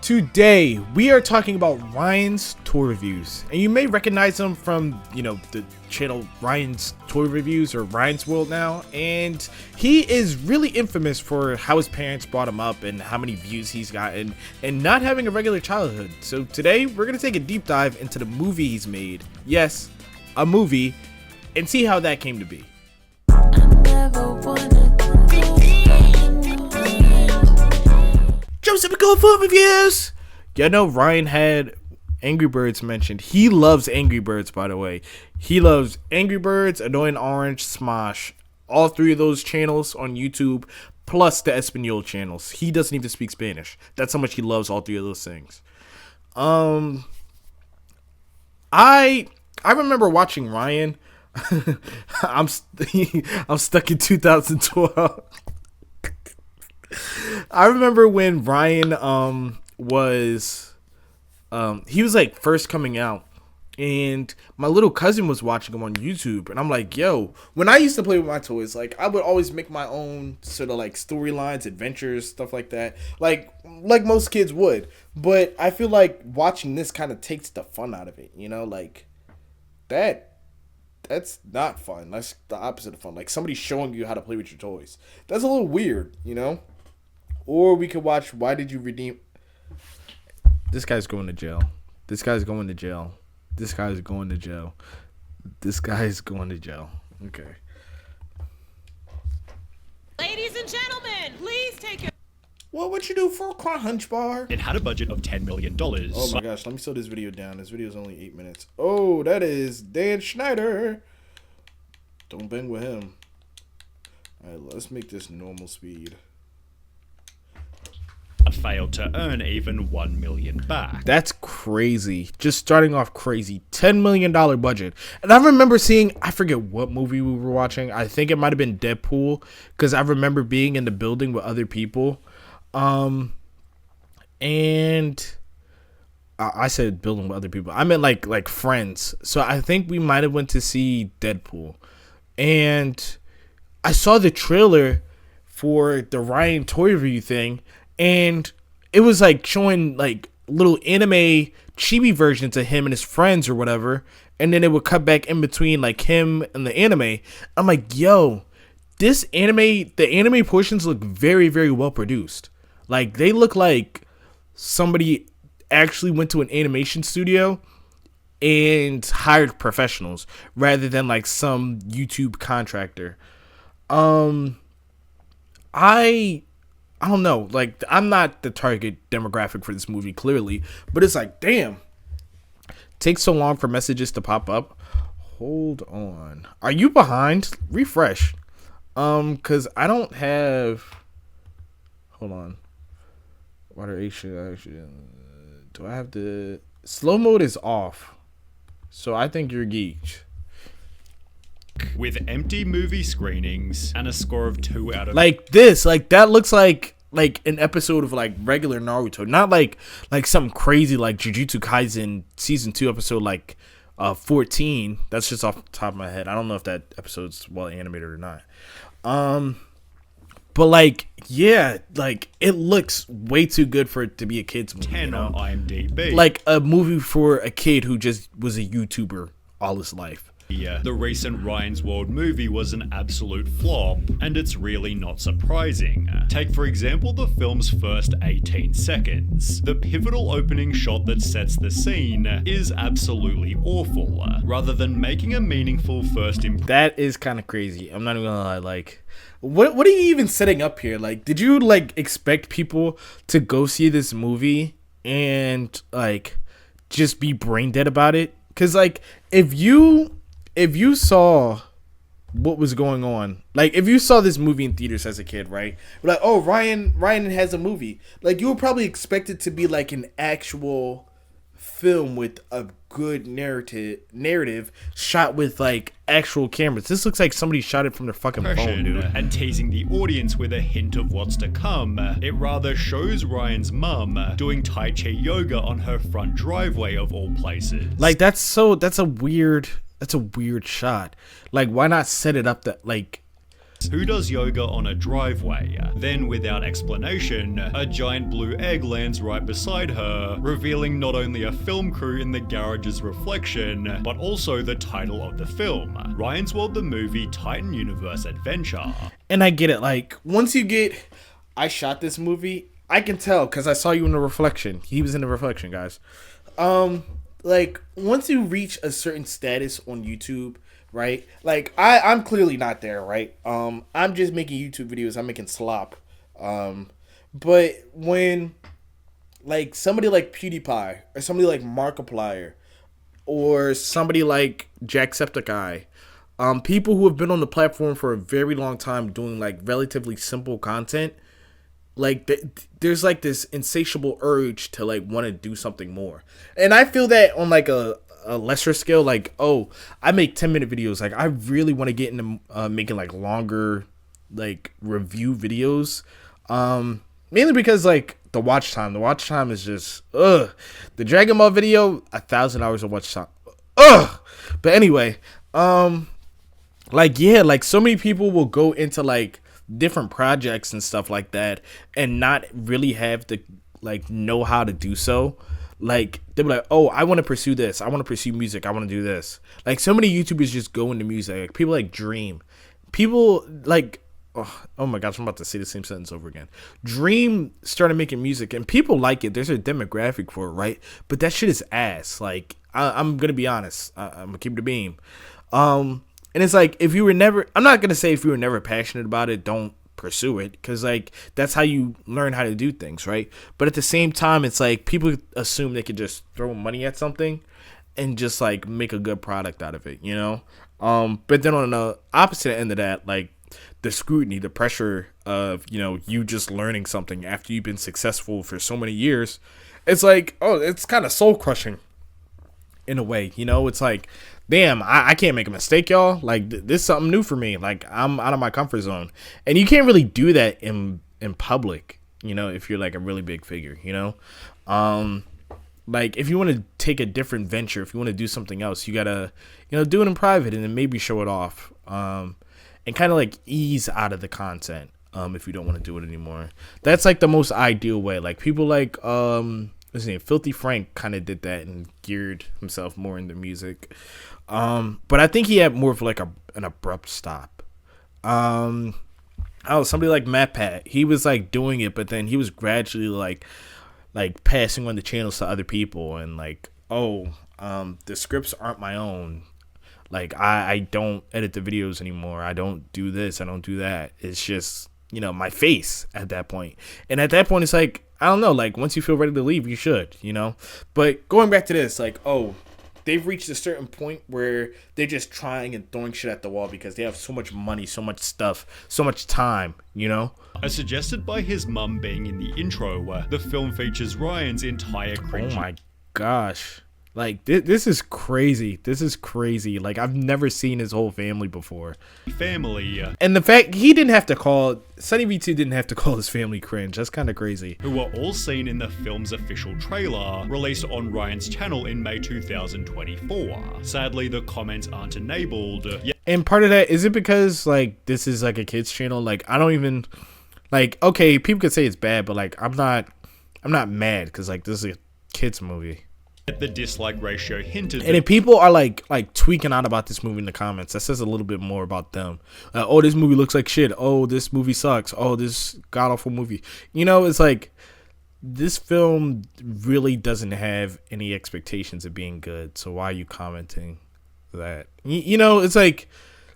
Today, we are talking about Ryan's Toy Reviews, and you may recognize him from, the channel Ryan's Toy Reviews or Ryan's World now, and he is really infamous for how his parents brought him up and how many views he's gotten and not having a regular childhood. So today, we're going to take a deep dive into the movie he's made. Yes, a movie, and see how that came to be. Joseph McCall Reviews! You know, Ryan had Angry Birds mentioned. He loves Angry Birds, by the way. He loves Angry Birds, Annoying Orange, Smosh. All three of those channels on YouTube, plus the Espanol channels. He doesn't even speak Spanish. That's how much he loves all three of those things. I remember watching Ryan. I'm stuck in 2012. I remember when Ryan was like first coming out, and my little cousin was watching him on YouTube, and I'm like, yo, when I used to play with my toys, like I would always make my own sort of like storylines, adventures, stuff like that, like most kids would. But I feel like watching this kind of takes the fun out of it, like that's not fun. That's the opposite of fun. Like somebody showing you how to play with your toys. That's a little weird, Or we could watch Why Did You Redeem... This guy's going to jail. This guy's going to jail. This guy's going to jail. This guy's going to jail. Okay. Ladies and gentlemen, please take your... What would you do for a car hunch bar? It had a budget of $10 million. Oh my gosh, let me slow this video down. This video is only 8 minutes. Oh, that is Dan Schneider. Don't bang with him. Alright, let's make this normal speed. Failed to earn even $1 million back. That's crazy. Just starting off crazy. $10 million budget. And I remember seeing, I forget what movie we were watching. I think it might have been Deadpool, because I remember being in the building with other people. And I said building with other people. I meant like friends. So I think we might have went to see Deadpool. And I saw the trailer for the Ryan Toy Review thing, and it was like showing like little anime chibi versions of him and his friends or whatever, and then it would cut back in between like him and the anime. I'm like, yo, the anime portions look very, very well produced. Like they look like somebody actually went to an animation studio and hired professionals rather than like some YouTube contractor. I don't know, like, I'm not the target demographic for this movie, clearly, but it's like, damn, takes so long for messages to pop up. Hold on. Are you behind? Refresh. Because I don't have, hold on. Water action. Do I have the, slow mode is off. So I think you're geeked. With empty movie screenings and a score of 2 out of... Like this, like that looks like an episode of like regular Naruto. Not like something crazy like Jujutsu Kaisen season 2 episode 14. That's just off the top of my head. I don't know if that episode's well animated or not. But like, yeah, like it looks way too good for it to be a kid's movie. 10 on IMDb. Like a movie for a kid who just was a YouTuber all his life. Yeah, the recent Ryan's World movie was an absolute flop, and it's really not surprising. Take for example the film's first 18 seconds. The pivotal opening shot that sets the scene is absolutely awful. Rather than making a meaningful first impression... That is kind of crazy. I'm not even gonna lie, like... What are you even setting up here? Like, did you like expect people to go see this movie and like just be brain dead about it? Because like if you saw what was going on, like if you saw this movie in theaters as a kid, right? Like, oh, Ryan has a movie. Like you would probably expect it to be like an actual film with a good narrative shot with like actual cameras. This looks like somebody shot it from their fucking phone, dude. And teasing the audience with a hint of what's to come. It rather shows Ryan's mum doing Tai Chi yoga on her front driveway of all places. Like that's a weird shot. Like why not set it up that like Who does yoga on a driveway? Then, without explanation, a giant blue egg lands right beside her, revealing not only a film crew in the garage's reflection, but also the title of the film, Ryan's World the Movie Titan Universe Adventure. And I get it. Like, once you get, I shot this movie, I can tell because I saw you in the reflection. He was in the reflection, guys. Like, once you reach a certain status on YouTube, right? Like, I'm clearly not there, right? I'm just making YouTube videos. I'm making slop. But when, like, somebody like PewDiePie or somebody like Markiplier or somebody like Jacksepticeye, people who have been on the platform for a very long time doing, like, relatively simple content, like, there's, like, this insatiable urge to, like, want to do something more. And I feel that on, like, a lesser scale, like, oh, I make 10-minute videos. Like, I really want to get into making, like, longer, like, review videos. Mainly because, like, the watch time is just, ugh. The Dragon Ball video, 1,000 hours of watch time. Ugh. But anyway, like, yeah, like, so many people will go into, like, different projects and stuff like that and not really have to, like, know how to do so. Like, they'll be like, oh, I want to pursue this. I want to pursue music. I want to do this. Like, so many YouTubers just go into music. Like, people like Dream. People, like, oh my gosh, I'm about to say the same sentence over again. Dream started making music, and people like it. There's a demographic for it, right? But that shit is ass. Like, I'm going to be honest. I'm going to keep it a beam. And it's like, if you were never, I'm not going to say if you were never passionate about it, don't pursue it, because, like, that's how you learn how to do things, right? But at the same time, it's like people assume they could just throw money at something and just, like, make a good product out of it, you know? But then on the opposite end of that, like, the scrutiny, the pressure of, you know, you just learning something after you've been successful for so many years, it's like, oh, it's kind of soul crushing in a way, you know? It's like, damn, I can't make a mistake, y'all. Like, this is something new for me. Like, I'm out of my comfort zone. And you can't really do that in public, you know, if you're, like, a really big figure, you know? Like, if you want to take a different venture, if you want to do something else, you got to, you know, do it in private and then maybe show it off. And kind of, like, ease out of the content if you don't want to do it anymore. That's, like, the most ideal way. Like, people like, what's his name? Filthy Frank kind of did that and geared himself more into music. But I think he had more of, like, an abrupt stop. Oh, somebody like MatPat, he was, like, doing it, but then he was gradually, like passing on the channels to other people and, like, oh, the scripts aren't my own. Like, I don't edit the videos anymore. I don't do this. I don't do that. It's just, you know, my face at that point. And at that point, it's like, I don't know, like, once you feel ready to leave, you should, you know? But going back to this, like, oh, they've reached a certain point where they're just trying and throwing shit at the wall because they have so much money, so much stuff, so much time, you know? As suggested by his mum being in the intro, the film features Ryan's entire cringy. Oh my gosh. Like, this is crazy. This is crazy. Like, I've never seen his whole family before. Family. And the fact he didn't have to call, Sunny V2 didn't have to call his family cringe. That's kind of crazy. Who were all seen in the film's official trailer, released on Ryan's channel in May 2024. Sadly, the comments aren't enabled. And part of that, is it because, like, this is, like, a kid's channel? Like, I don't even, like, okay, people could say it's bad, but, like, I'm not mad because, like, this is a kid's movie. The dislike ratio hinted. And if people are like tweaking out about this movie in the comments, that says a little bit more about them. Oh, this movie looks like shit. Oh, this movie sucks. Oh, this god awful movie. You know, it's like, this film really doesn't have any expectations of being good. So why are you commenting that? You know, it's like,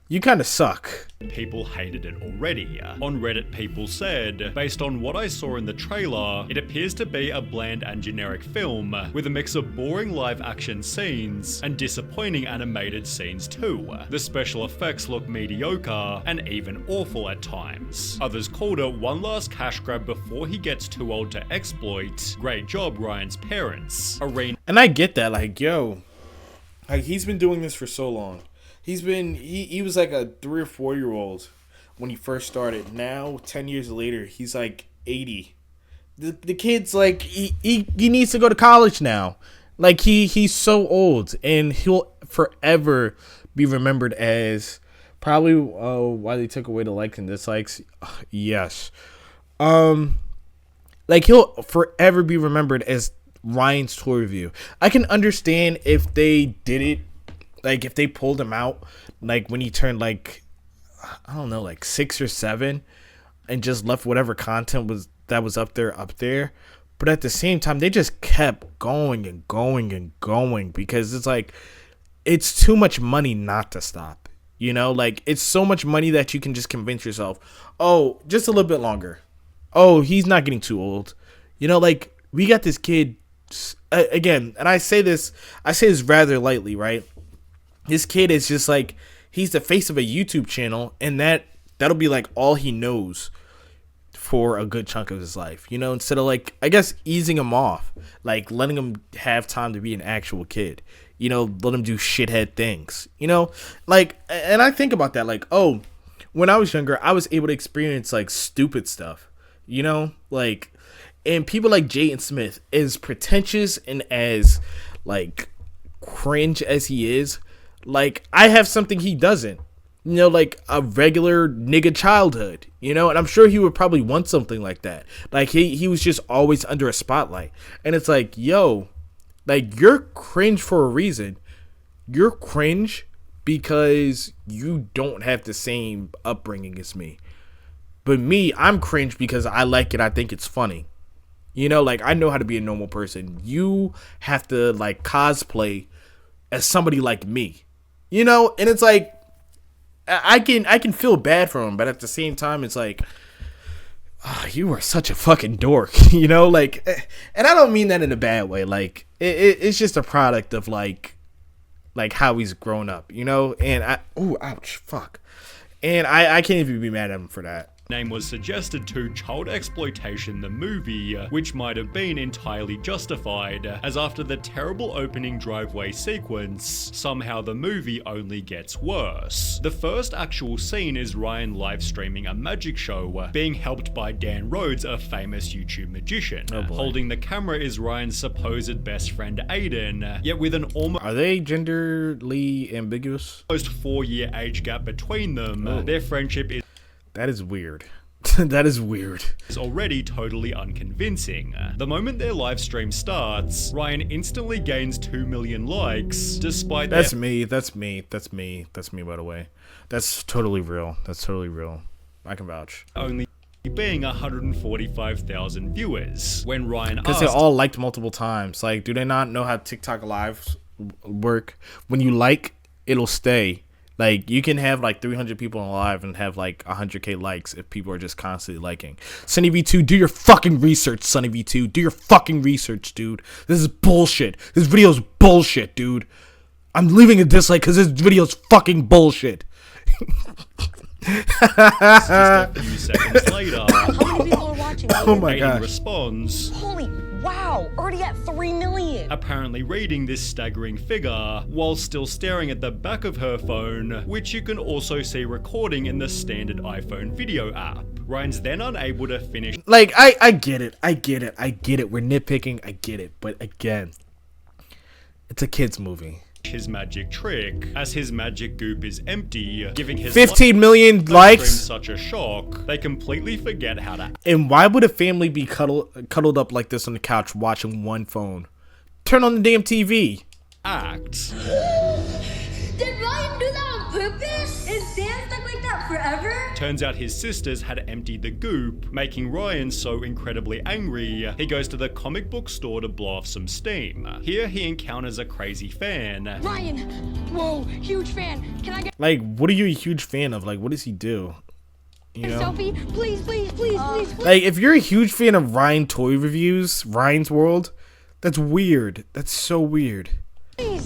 you kind of suck. People hated it already. On Reddit, people said, based on what I saw in the trailer, it appears to be a bland and generic film, with a mix of boring live action scenes and disappointing animated scenes too. The special effects look mediocre and even awful at times. Others called it one last cash grab before he gets too old to exploit. Great job, Ryan's parents. And I get that, like, yo, like, he's been doing this for so long. He was like a 3 or 4 year old when he first started. Now, 10 years later, he's like 80. The kid's like, he needs to go to college now. Like, he's so old, and he'll forever be remembered as Probably why they took away the likes and dislikes. Yes. Like he'll forever be remembered as Ryan's toy review. I can understand if they did it, like if they pulled him out, like when he turned like, I don't know, like 6 or 7, and just left whatever content was that was up there. But at the same time, they just kept going and going and going because it's like, it's too much money not to stop. You know, like it's so much money that you can just convince yourself, oh, just a little bit longer. Oh, he's not getting too old. You know, like we got this kid again, and I say this rather lightly, right? This kid is just like, he's the face of a YouTube channel, and that'll be like all he knows for a good chunk of his life, you know, instead of like, I guess, easing him off, like letting him have time to be an actual kid, you know, let him do shithead things, you know, like, and I think about that, like, oh, when I was younger, I was able to experience like stupid stuff, you know, like, and people like Jaden Smith, as pretentious and as like cringe as he is, like, I have something he doesn't. You know, like a regular nigga childhood, you know, and I'm sure he would probably want something like that. Like he was just always under a spotlight. And it's like, yo, like you're cringe for a reason. You're cringe because you don't have the same upbringing as me. But me, I'm cringe because I like it. I think it's funny. You know, like I know how to be a normal person. You have to like cosplay as somebody like me, you know, and it's like, I can feel bad for him, but at the same time, it's like, oh, you are such a fucking dork, you know, like, and I don't mean that in a bad way. Like, it's just a product of like how he's grown up, you know, and ouch, fuck, and I can't even be mad at him for that. Name was suggested to Child Exploitation the movie, which might have been entirely justified, as after the terrible opening driveway sequence, somehow the movie only gets worse. The first actual scene is Ryan live streaming a magic show, being helped by Dan Rhodes, a famous YouTube magician. Oh boy. Holding the camera is Ryan's supposed best friend Aiden, yet with an almost Are they genderly ambiguous? 4-year age gap between them, their friendship is That is weird. That is weird. already totally unconvincing. The moment their live stream starts, Ryan instantly gains 2 million likes, despite That's their me, by the way. That's totally real. I can vouch. only being 145,000 viewers. When Ryan Because they asked all liked multiple times. Like, do they not know how TikTok lives work? When you like, it'll stay. Like, you can have like 300 people on live and have like 100k likes if people are just constantly liking. Sunny V2, do your fucking research, Sunny V2. Do your fucking research, dude. This is bullshit. This video's bullshit, dude. I'm leaving a dislike because this video's fucking bullshit. just a few seconds later, How many people are watching? Oh my Aiden gosh. responds, Holy wow! Already at 3 million. apparently reading this staggering figure, while still staring at the back of her phone, which you can also see recording in the standard iPhone video app. Ryan's then unable to finish Like, I get it. We're nitpicking. I get it. But again, it's a kid's movie. his magic trick, as his magic goop is empty, giving his 15 million live stream likes. such a shock, they completely forget how to And why would a family be cuddled up like this on the couch watching one phone? Turn on the damn TV. act. Did Ryan do that on purpose? Is Dan stuck like that forever? Turns out his sisters had emptied the goop, making Ryan so incredibly angry, he goes to the comic book store to blow off some steam. Here he encounters a crazy fan. Ryan! Whoa, huge fan. Can I get Like, what are you a huge fan of? Like, what does he do? You a know? selfie? Please, please, please, please, please. Like, if you're a huge fan of Ryan Toy Reviews, Ryan's World, that's weird. That's so weird.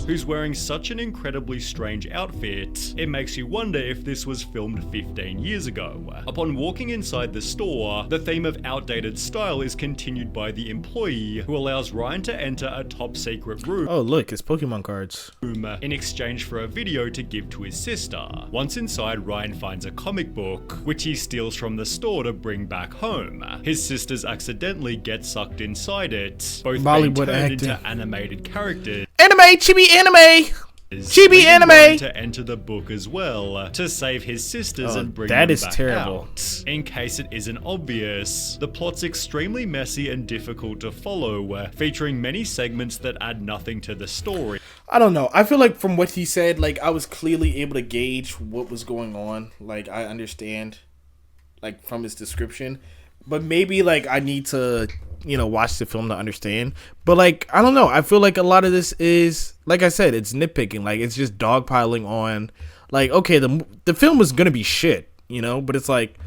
Who's wearing such an incredibly strange outfit, it makes you wonder if this was filmed 15 years ago. Upon walking inside the store, the theme of outdated style is continued by the employee, who allows Ryan to enter a top secret room Oh, look, it's Pokemon cards. in exchange for a video to give to his sister. Once inside, Ryan finds a comic book, which he steals from the store to bring back home. His sisters accidentally get sucked inside it, both being Bollywood turned into acting. animated characters. Anime, chibi anime! Chibi leading anime! Ryan to enter the book as well, to save his sisters Oh, and bring that them is back terrible. out. In case it isn't obvious, the plot's extremely messy and difficult to follow, featuring many segments that add nothing to the story. I don't know. I feel like from what he said, like I was clearly able to gauge what was going on. Like I understand, like from his description, but maybe like I need to, watch the film to understand. But like I don't know. I feel like a lot of this is, like I said, it's nitpicking. Like it's just dogpiling on. Like okay, the film was gonna be shit, but it's like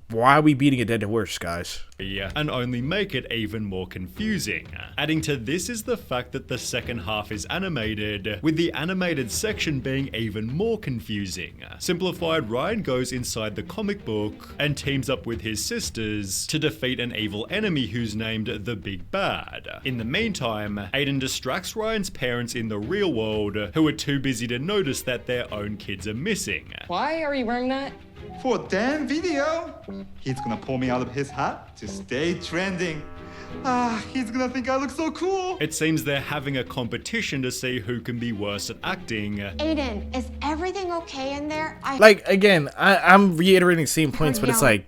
why are we beating a dead horse, guys? And only make it even more confusing. Adding to this is the fact that the second half is animated, with the animated section being even more confusing. Simplified, Ryan goes inside the comic book and teams up with his sisters to defeat an evil enemy who's named the Big Bad. In the meantime, Aiden distracts Ryan's parents in the real world, who are too busy to notice that their own kids are missing. Why are you wearing that? For a damn video! He's gonna pull me out of his hat to stay trending. He's gonna think I look so cool! It seems they're having a competition to see who can be worse at acting. Aiden, is everything okay in there? Like again, I'm reiterating the same points, but it's like,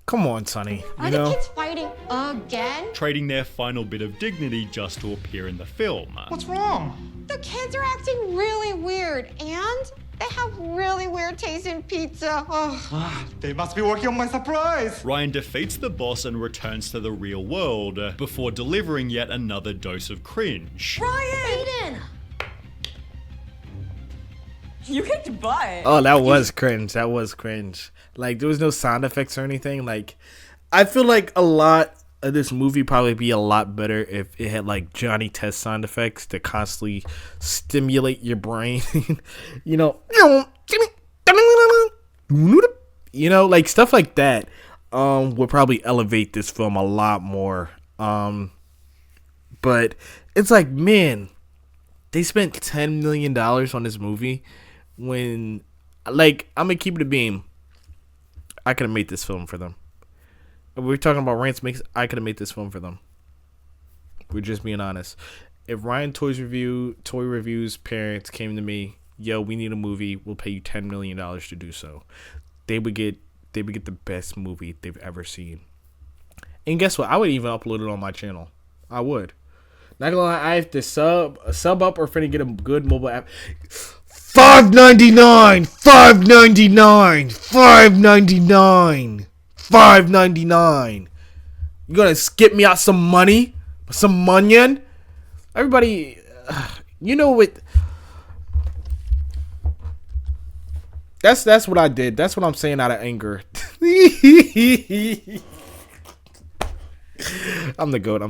come on, Sonny. Are the kids fighting again? Trading their final bit of dignity just to appear in the film. What's wrong? The kids are acting really weird, and they have really weird taste in pizza. Oh. They must be working on my surprise! Ryan defeats the boss and returns to the real world before delivering yet another dose of cringe. Aiden! You kicked butt. Oh, that was cringe. That was cringe. Like there was no sound effects or anything. Like I feel like a lot of this movie probably be a lot better if it had like Johnny Test sound effects to constantly stimulate your brain. Like stuff like that would probably elevate this film a lot more. But it's like, man, they spent $10 million on this movie when, like, I'm gonna keep it a beam. I could have made this film for them. We're talking about Rants Makes. I could have made this film for them. We're just being honest. If Ryan Toy Reviews parents came to me, yo, we need a movie, we'll pay you $10 million to do so, they would get the best movie they've ever seen. And guess what? I would even upload it on my channel. I would. Not gonna lie, I have to sub up or finna get a good mobile app. $5.99. You gonna skip me out some money? Some munyon? Everybody, you know what? That's what I did. That's what I'm saying out of anger. I'm the goat.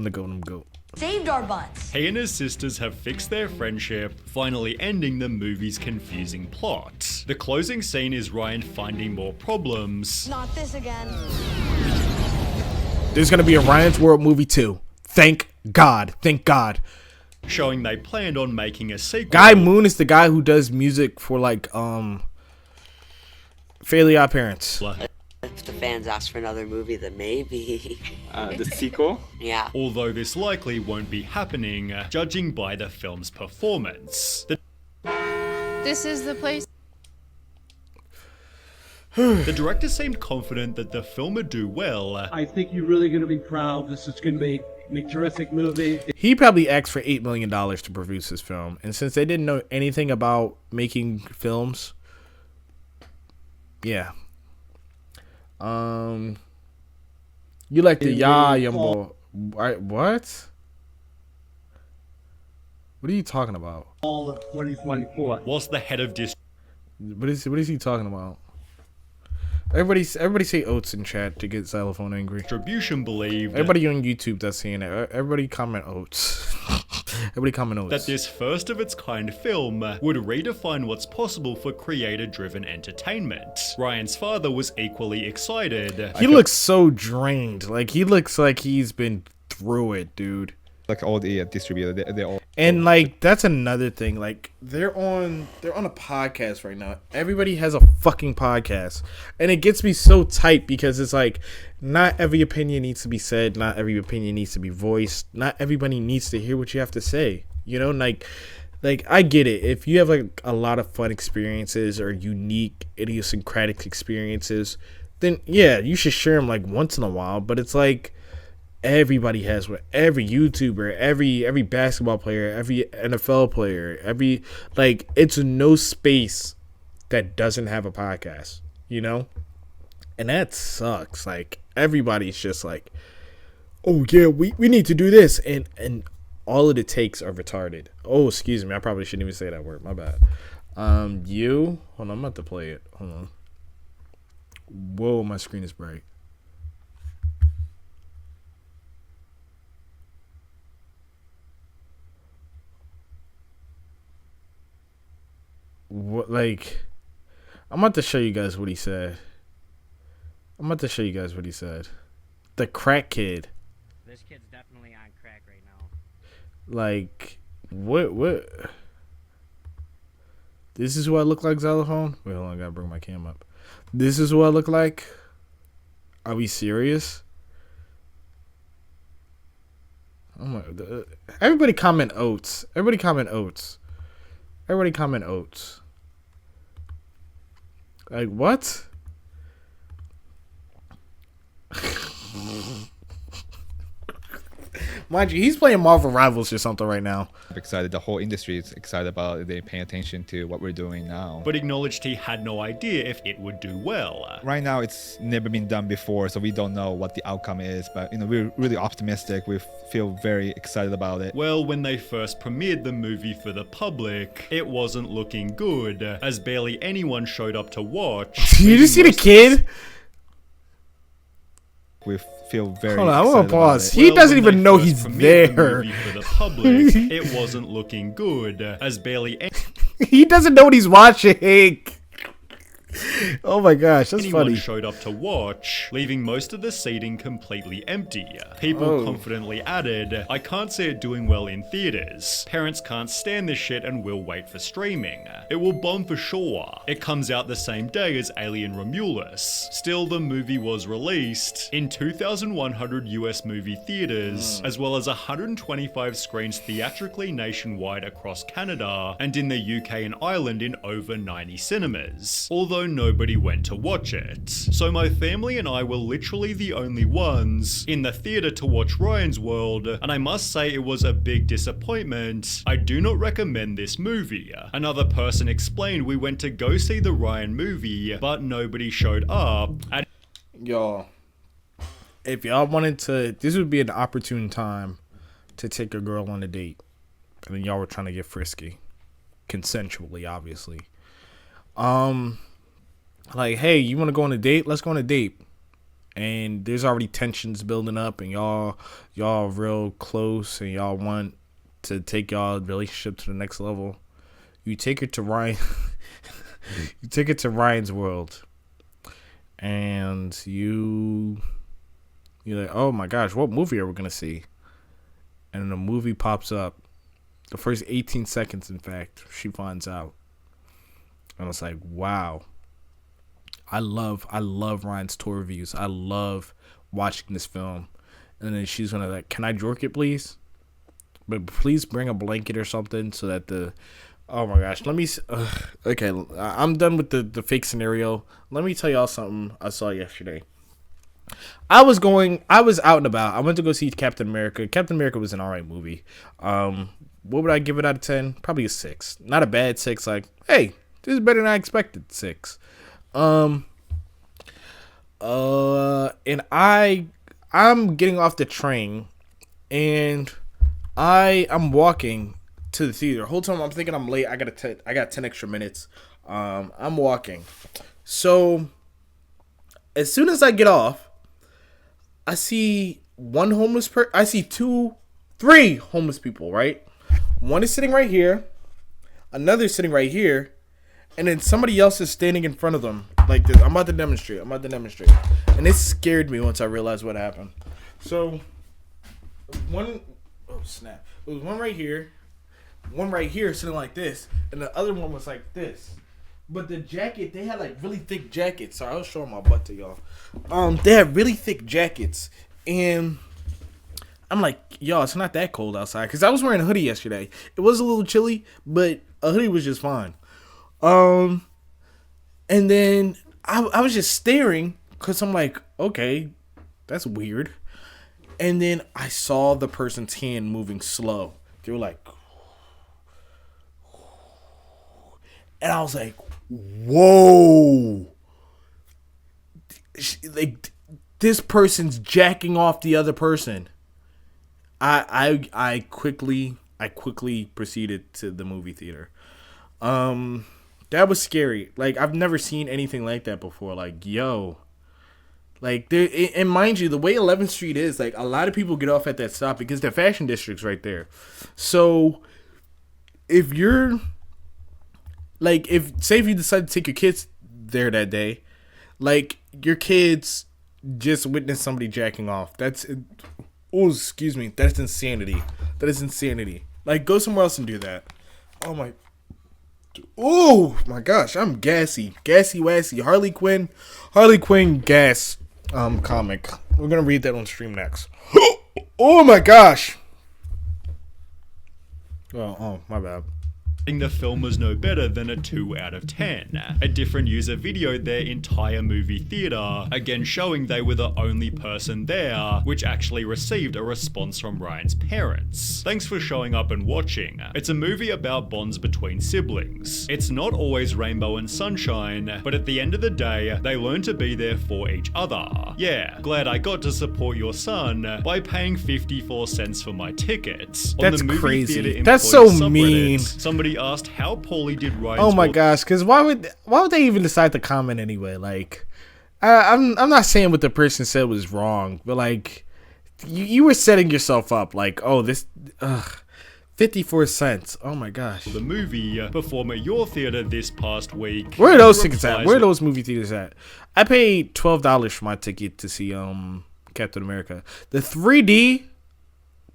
Saved our butts. He and his sisters have fixed their friendship, finally ending the movie's confusing plot. The closing scene is Ryan finding more problems. Not this again. There's gonna be a Ryan's World movie 2. Thank God. Showing they planned on making a sequel. Guy Moon is the guy who does music for like Fairly Odd Parents. If the fans ask for another movie, then maybe. The sequel? Yeah. Although this likely won't be happening, judging by the film's performance. This is the place. The director seemed confident that the film would do well. I think you're really going to be proud. This is going to be a terrific movie. He probably asked for $8 million to produce his film, and since they didn't know anything about making films, yeah. You like the Yumbo? What? What are you talking about? All of 2024. Whilst the head of What is he talking about? Everybody say oats in chat to get Xylophone angry. distribution believed Everybody on YouTube that's seeing it. Everybody comment oats. Everybody comment oats. that this first of its kind film would redefine what's possible for creator-driven entertainment. Ryan's father was equally excited. He looks so drained. Like he looks like he's been through it, dude. Like all the distributors, they're all. And like that's another thing. Like they're on a podcast right now. Everybody has a fucking podcast, and it gets me so tight because it's like not every opinion needs to be said. Not every opinion needs to be voiced. Not everybody needs to hear what you have to say. You know, like like I get it. If you have like a lot of fun experiences or unique idiosyncratic experiences, then yeah, you should share them like once in a while. But it's like everybody has one. Every YouTuber, every basketball player, every NFL player, every like it's no space that doesn't have a podcast, you know? And that sucks. Like everybody's just like, oh yeah, we need to do this, and all of the takes are retarded. Oh, excuse me, I probably shouldn't even say that word. My bad. Hold on, I'm about to play it. Hold on. Whoa, my screen is bright. What, like, I'm about to show you guys what he said. The crack kid. This kid's definitely on crack right now. Like, what? This is what I look like, Xylophone? Wait, hold on, I gotta bring my cam up. This is what I look like? Are we serious? Oh my, everybody comment oats. Like, what? Mind you, he's playing Marvel Rivals or something right now. I'm excited. The whole industry is excited about it. They paying attention to what we're doing now. But acknowledged he had no idea if it would do well. Right now, it's never been done before, so we don't know what the outcome is. But we're really optimistic. We feel very excited about it. Well, when they first premiered the movie for the public, it wasn't looking good, as barely anyone showed up to watch. You just see the kid? We feel very. Hold on, I want to pause. Well, He doesn't even know he's there. For the public, it wasn't looking good, as barely He doesn't know what he's watching. Oh my gosh, that's anyone funny. showed up to watch, leaving most of the seating completely empty. People confidently added, "I can't see it doing well in theaters. Parents can't stand this shit and will wait for streaming. It will bomb for sure. It comes out the same day as Alien Romulus." Still, the movie was released in 2,100 US movie theaters, as well as 125 screens theatrically nationwide across Canada, and in the UK and Ireland in over 90 cinemas. Although nobody went to watch it. So my family and I were literally the only ones in the theater to watch Ryan's World, and I must say it was a big disappointment. I do not recommend this movie. Another person explained we went to go see the Ryan movie, but nobody showed up. Y'all, if y'all wanted to, this would be an opportune time to take a girl on a date, and then y'all were trying to get frisky, consensually, obviously. Like, hey, you want to go on a date? Let's go on a date. And there's already tensions building up, and y'all real close, and y'all want to take y'all relationship to the next level. You take her to Ryan. You take it to Ryan's World, and you're like, oh my gosh, what movie are we gonna see? And then the movie pops up. The first 18 seconds, in fact, she finds out, and it's like, wow. I love Ryan's tour reviews. I love watching this film. And then she's gonna like, can I jork it, please? But please bring a blanket or something so that the. Oh my gosh, let me. Okay, I'm done with the fake scenario. Let me tell y'all something I saw yesterday. I was out and about. I went to go see Captain America. Captain America was an alright movie. What would I give it out of 10? Probably a 6. Not a bad 6. Like, hey, this is better than I expected. 6. And I'm getting off the train, and I'm walking to the theater. Whole time I'm thinking I'm late. I got 10 extra minutes. I'm walking. So as soon as I get off, I see I see 3 homeless people, right? One is sitting right here, another is sitting right here, and then somebody else is standing in front of them like this. I'm about to demonstrate. And it scared me once I realized what happened. So, oh snap. There was one right here sitting like this, and the other one was like this. But the jacket, they had like really thick jackets. Sorry, I was showing my butt to y'all. They had really thick jackets. And I'm like, yo, it's not that cold outside. Because I was wearing a hoodie yesterday. It was a little chilly, but a hoodie was just fine. And then I was just staring because I'm like, okay, that's weird. And then I saw the person's hand moving slow. They were like, and I was like, whoa. Like, this person's jacking off the other person. I quickly proceeded to the movie theater. That was scary. Like, I've never seen anything like that before. Like, yo. Like, there, and mind you, the way 11th Street is, like, a lot of people get off at that stop because the fashion district's right there. So, if you're, like, say if you decide to take your kids there that day, like, your kids just witnessed somebody jacking off. That's, oh, excuse me, that's insanity. That is insanity. Like, go somewhere else and do that. Oh my gosh, I'm gassy wassy. Harley Quinn gas comic. We're gonna read that on stream next. Oh my gosh. Oh my bad. The film was no better than a 2 out of 10. A different user videoed their entire movie theater, again showing they were the only person there, which actually received a response from Ryan's parents. Thanks for showing up and watching. It's a movie about bonds between siblings. It's not always rainbow and sunshine, but at the end of the day, they learn to be there for each other. Yeah, glad I got to support your son by paying 54 cents for my tickets. That's on the movie crazy. theater That's so subreddit, mean. Somebody asked how poorly did Ryan's Oh my gosh, because why would they even decide to comment anyway? Like, I'm not saying what the person said was wrong, but like, you were setting yourself up. Like, oh, this, 54 cents. Oh my gosh. The movie perform at your theater this past week. Where are those tickets at? Where are those movie theaters at? I paid $12 for my ticket to see Captain America. The 3D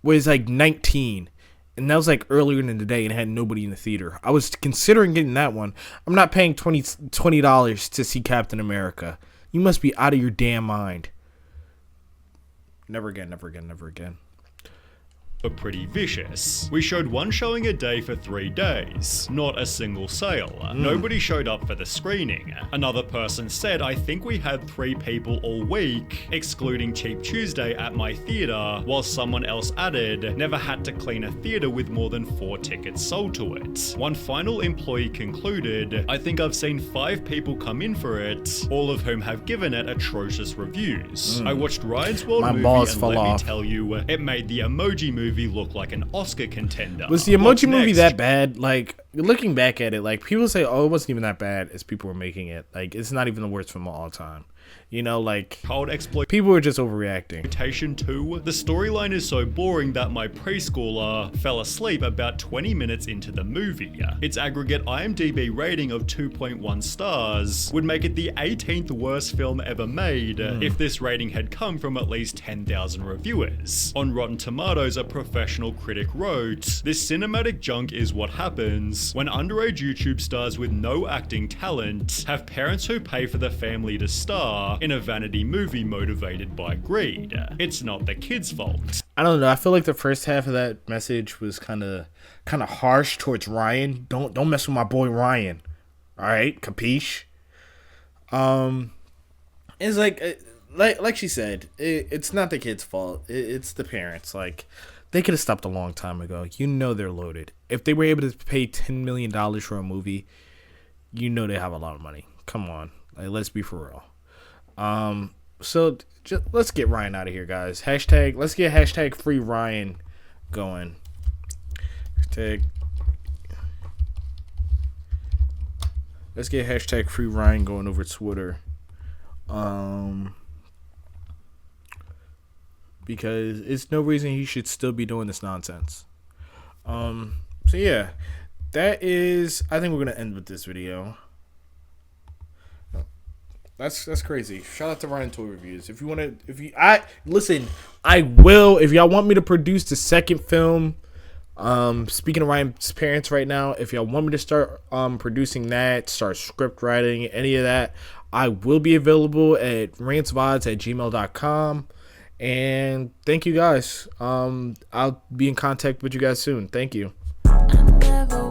was like 19. And that was like earlier in the day and had nobody in the theater. I was considering getting that one. I'm not paying $20 to see Captain America. You must be out of your damn mind. Never again, never again, never again. Are pretty vicious. We showed one showing a day for 3 days, not a single sale. Nobody showed up for the screening. Another person said, I think we had 3 people all week, excluding Cheap Tuesday at my theater, while someone else added, never had to clean a theater with more than 4 tickets sold to it. One final employee concluded, I think I've seen 5 people come in for it, all of whom have given it atrocious reviews. I watched Ryan's World movie and let me tell you, it made the Emoji Movie look like an Oscar contender. Was the Emoji Movie that bad? Like, looking back at it, like, people say, oh, it wasn't even that bad as people were making it. Like, it's not even the worst film of all time. You know, like, people were just overreacting. 2. The storyline is so boring that my preschooler fell asleep about 20 minutes into the movie. Its aggregate IMDb rating of 2.1 stars would make it the 18th worst film ever made if this rating had come from at least 10,000 reviewers. On Rotten Tomatoes, a professional critic wrote, this cinematic junk is what happens when underage YouTube stars with no acting talent have parents who pay for the family to star in a vanity movie motivated by greed. It's not the kid's fault. I don't know. I feel like the first half of that message was kind of harsh towards Ryan. Don't mess with my boy Ryan. All right, capiche? It's like she said, it's not the kid's fault. It's the parents. Like, they could have stopped a long time ago. You know they're loaded. If they were able to pay $10 million for a movie, you know they have a lot of money. Come on, like, let's be for real. So just, let's get Ryan out of here, guys. Let's get hashtag free Ryan going. Let's get hashtag free Ryan going over Twitter. Because it's no reason he should still be doing this nonsense. So yeah, that is, I think we're gonna end with this video. That's crazy. Shout out to Ryan Toy Reviews. If y'all want me to produce the second film, speaking of Ryan's parents right now, if y'all want me to start producing that, start script writing, any of that, I will be available at rantsvods@gmail.com. And thank you guys. I'll be in contact with you guys soon. Thank you. I never